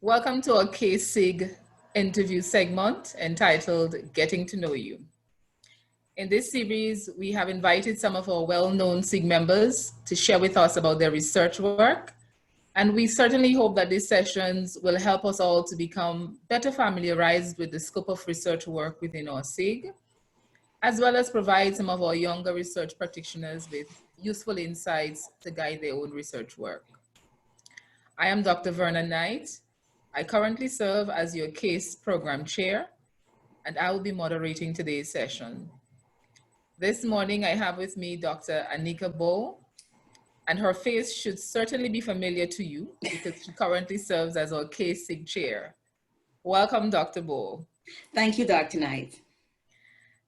Welcome to our SIG interview segment entitled Getting to Know You. In this series, we have invited some of our well-known SIG members to share with us about their research work. And we certainly hope that these sessions will help us all to become better familiarized with the scope of research work within our SIG, as well as provide some of our younger research practitioners with useful insights to guide their own research work. I am Dr. Verna Knight. I currently serve as your CASE program chair, and I will be moderating today's session. This morning, I have with me Dr. Anica Bowe, and her face should certainly be familiar to you because she currently serves as our CASE SIG chair. Welcome, Dr. Bowe. Thank you, Dr. Knight.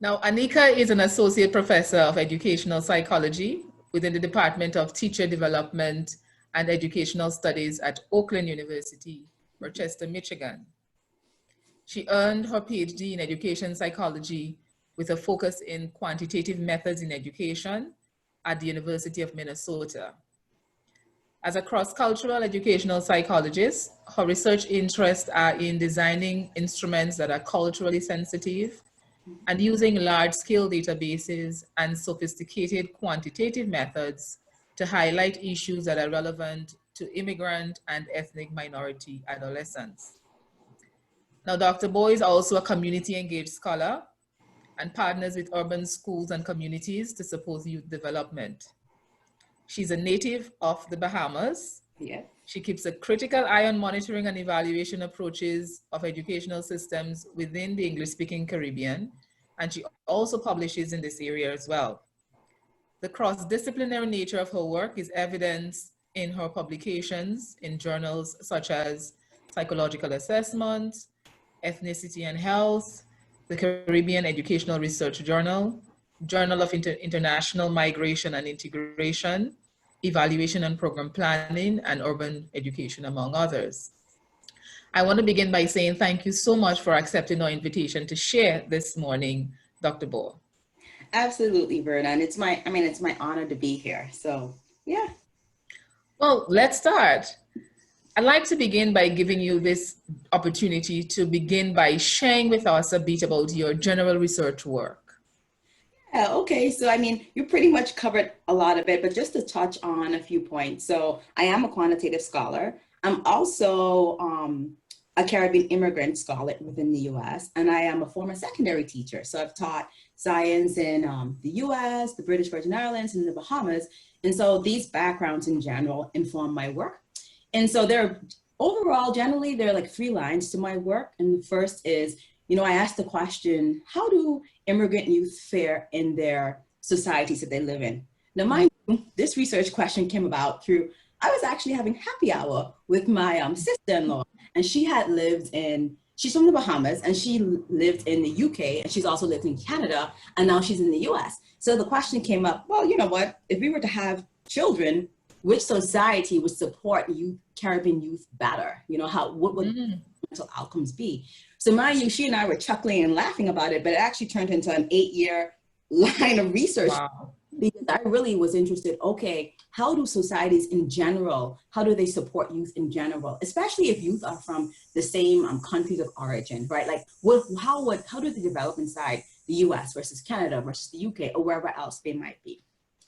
Now, Anica is an associate professor of educational psychology within the Department of Teacher Development and Educational Studies at Oakland University, Rochester, Michigan. She earned her PhD in education psychology with a focus in quantitative methods in education at the University of Minnesota. As a cross-cultural educational psychologist, her research interests are in designing instruments that are culturally sensitive and using large-scale databases and sophisticated quantitative methods to highlight issues that are relevant to immigrant and ethnic minority adolescents. Now, Dr. Bowe is also a community-engaged scholar and partners with urban schools and communities to support youth development. She's a native of the Bahamas. Yeah. She keeps a critical eye on monitoring and evaluation approaches of educational systems within the English-speaking Caribbean, and she also publishes in this area as well. The cross-disciplinary nature of her work is evidenced in her publications in journals such as Psychological Assessment, Ethnicity and Health, the Caribbean Educational Research Journal, Journal of International Migration and Integration, Evaluation and Program Planning, and Urban Education, among others. I want to begin by saying thank you so much for accepting our invitation to share this morning, Dr. Bowe. Absolutely, Verna, and it's my honor to be here. So, yeah. Well, let's start. I'd like to begin by giving you this opportunity to begin by sharing with us a bit about your general research work. Yeah, okay. So, you pretty much covered a lot of it, but just to touch on a few points. So, I am a quantitative scholar. I'm also a Caribbean immigrant scholar within the US, and I am a former secondary teacher. So, I've taught science in the US, the British Virgin Islands, and the Bahamas. And so these backgrounds in general inform my work. And so generally, there are like 3 lines to my work. And the first is, I asked the question, how do immigrant youth fare in their societies that they live in? Now, mind you, this research question came about through, I was actually having happy hour with my sister-in-law, and she's from the Bahamas, and she lived in the UK, and she's also lived in Canada, and now she's in the US. So the question came up, well, you know what, if we were to have children, which society would support Caribbean youth better? What would mental outcomes be? So mind you, she and I were chuckling and laughing about it, but it actually turned into an 8-year line of research. Wow. Because I really was interested, okay, how do societies in general, how do they support youth in general, especially if youth are from the same countries of origin, right? Like how do they develop inside the US versus Canada versus the UK or wherever else they might be?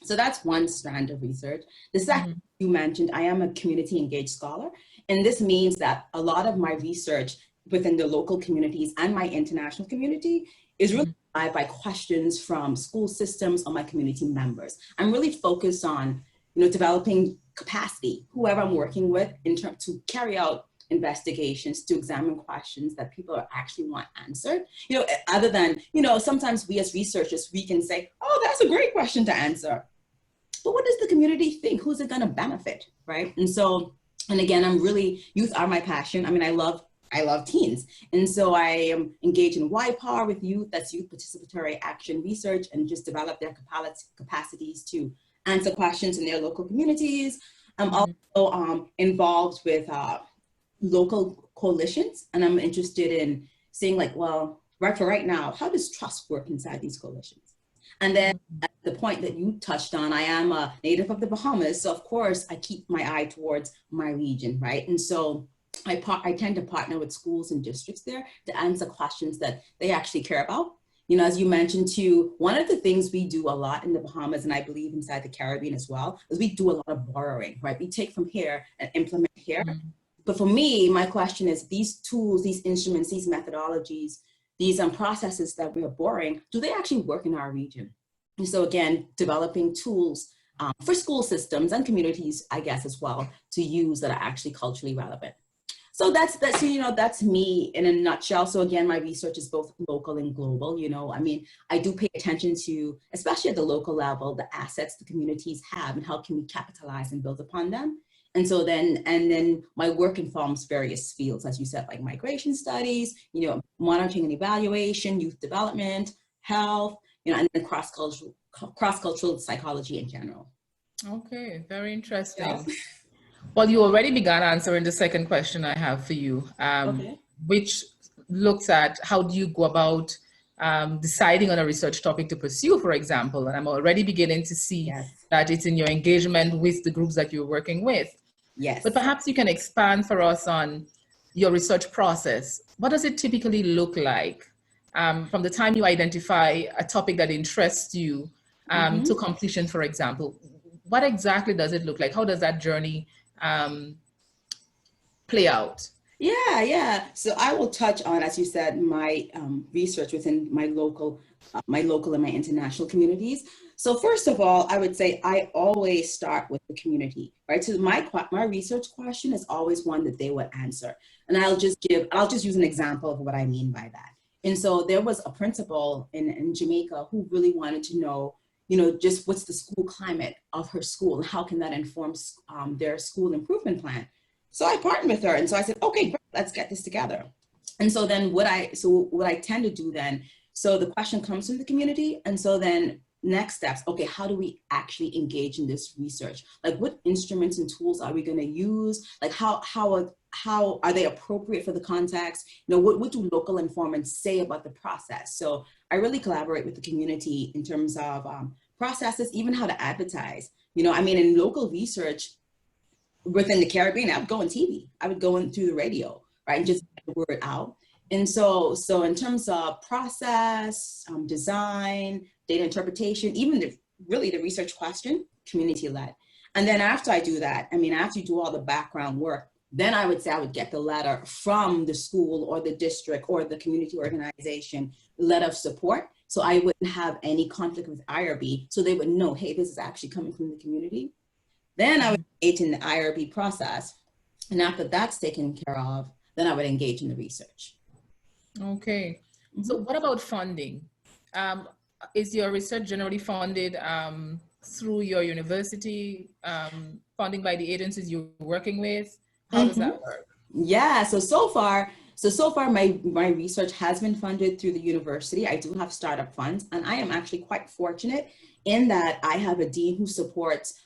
So that's one strand of research. The second you mentioned, I am a community engaged scholar. And this means that a lot of my research within the local communities and my international community is really by questions from school systems or my community members. I'm really focused on, developing capacity, whoever I'm working with, in terms to carry out investigations, to examine questions that people actually want answered. Other than, sometimes we as researchers, we can say, oh, that's a great question to answer. But what does the community think? Who's it going to benefit, right? And again, youth are my passion. I love teens. And so I am engaged in YPAR with youth, that's Youth Participatory Action Research, and just develop their capacities to answer questions in their local communities. I'm also involved with local coalitions, and I'm interested in seeing right now, how does trust work inside these coalitions? And then at the point that you touched on, I am a native of the Bahamas. So of course I keep my eye towards my region, right? And so I tend to partner with schools and districts there to answer questions that they actually care about. As you mentioned too, one of the things we do a lot in the Bahamas, and I believe inside the Caribbean as well, is we do a lot of borrowing, right? We take from here and implement here. Mm-hmm. But for me, my question is, these tools, these instruments, these methodologies, these processes that we are borrowing, do they actually work in our region? And so again, developing tools for school systems and communities, I guess, as well, to use that are actually culturally relevant. So that's me in a nutshell. So again, my research is both local and global. I mean, I do pay attention to, especially at the local level, the assets the communities have and how can we capitalize and build upon them. And so then my work informs various fields, as you said, like migration studies, monitoring and evaluation, youth development, health, and then cross-cultural psychology in general. Okay, very interesting. Yes. Well, you already began answering the second question I have for you, Okay. which looks at how do you go about deciding on a research topic to pursue, for example. And I'm already beginning to see that it's in your engagement with the groups that you're working with. Yes. But perhaps you can expand for us on your research process. What does it typically look like from the time you identify a topic that interests you to completion, for example? What exactly does it look like? How does that journey play out? Yeah. So I will touch on, as you said, my research within my local and my international communities. So first of all, I would say I always start with the community, right? So my research question is always one that they would answer. And I'll just use an example of what I mean by that. And so there was a principal in Jamaica who really wanted to know, just what's the school climate of her school and how can that inform their school improvement plan. So I partnered with her, and so I said, okay, great, let's get this together. And so then what I tend to do then, so the question comes from the community, and so then next steps, okay, how do we actually engage in this research? Like, what instruments and tools are we going to use? Like, how are they appropriate for the context? What do local informants say about the process? So I really collaborate with the community in terms of processes, even how to advertise. I mean, in local research within the Caribbean, I would go on TV, I would go in through the radio, right, and just get the word out. And so in terms of process, design, data interpretation, even the research question, community led. And then after I do that, after you do all the background work, then I would say I would get the letter from the school or the district or the community organization, letter of support. So I wouldn't have any conflict with IRB. So they would know, hey, this is actually coming from the community. Then I would engage in the IRB process. And after that's taken care of, then I would engage in the research. Okay. So what about funding? Is your research generally funded through your university, funding by the agencies you're working with? How does that work? Yeah, so far my research has been funded through the university. I do have startup funds, and I am actually quite fortunate in that I have a dean who supports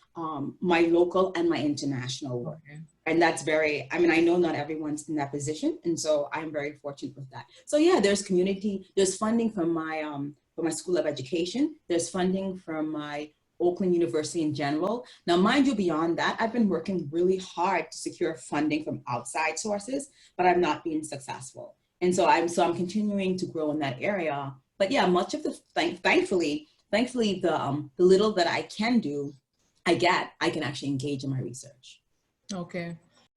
my local and my international work. Okay. And that's I know not everyone's in that position. And so I'm very fortunate with that. So yeah, there's funding from my School of Education. There's funding from my Oakland University in general. Now, mind you, beyond that, I've been working really hard to secure funding from outside sources, but I've not been successful. And so I'm continuing to grow in that area. But yeah, much of the, thankfully, the little that I can do, I can actually engage in my research. Okay.